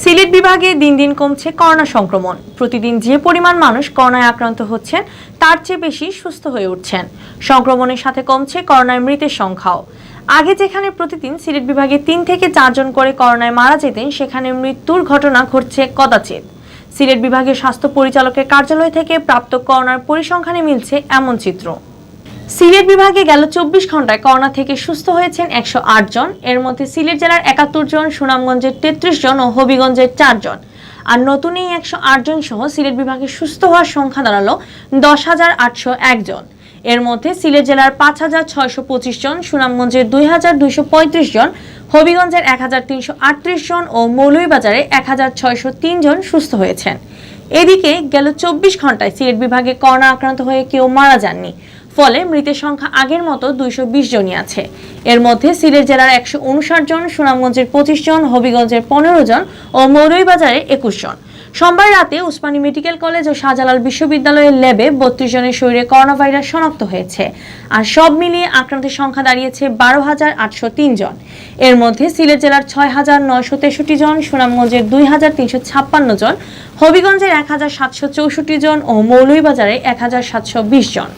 সিলেট বিভাগে দিন দিন কমছে করোনা সংক্রমণ। প্রতিদিন যে পরিমাণ মানুষ করোনায় আক্রান্ত হচ্ছেন তার চেয়ে বেশি সুস্থ হয়ে উঠছেন। সংক্রমণের সাথে কমছে করোনায় মৃতের সংখ্যাও। আগে যেখানে প্রতিদিন সিলেট বিভাগে 3 থেকে 4 জন করে করোনায় মারা যেতেন, সেখানে মৃত্যুর ঘটনা ঘটছে কদাচিৎ। সিলেট বিভাগের স্বাস্থ্য পরিচালকের কার্যালয় থেকে প্রাপ্ত করোনার পরিসংখ্যানে মিলছে এমন চিত্র। সিলেট বিভাগে গেল 24 ঘন্টায় করোনা থেকে সুস্থ হয়েছেন 108 জন। এর মধ্যে সিলেট জেলার 71 জন, সুনামগঞ্জের 33 জন ও হবিগঞ্জের 4 জন। আর নতুন এই 108 জন সহ সিলেট বিভাগে সুস্থ হওয়ার সংখ্যা দাঁড়ালো 10,801 জন। এর মধ্যে সিলেট জেলার 5,625 জন, সুনামগঞ্জের 2,235 জন, হবিগঞ্জের 1,338 জন ও মৌলভীবাজারে 1,603 জন সুস্থ হয়েছেন। এদিকে গেল 24 ঘন্টায় সিলেট বিভাগে করোনা আক্রান্ত হয়ে কেউ মারা যাননি। ফলে মৃতের সংখ্যা আগের মতো 220 জনই আছে। এর মধ্যে সিলেট জেলার 159 জন, সুনামগঞ্জের 25 জন, হবিগঞ্জের 15 জন ও মৌলভীবাজারে 21 জন। সোমবার রাতে উসমানী মেডিকেল কলেজ ও শাহজালাল বিশ্ববিদ্যালয়ের ল্যাবে 32 জনের শরীরে করোনা ভাইরাস শনাক্ত হয়েছে। আর সব মিলিয়ে আক্রান্তের সংখ্যা দাঁড়িয়েছে 12,803 জন। এর মধ্যে সিলেট জেলার 6,963 জন, সুনামগঞ্জের 2,356 জন, হবিগঞ্জের 1,764 জন ও মৌলভীবাজারে 1,720 জন।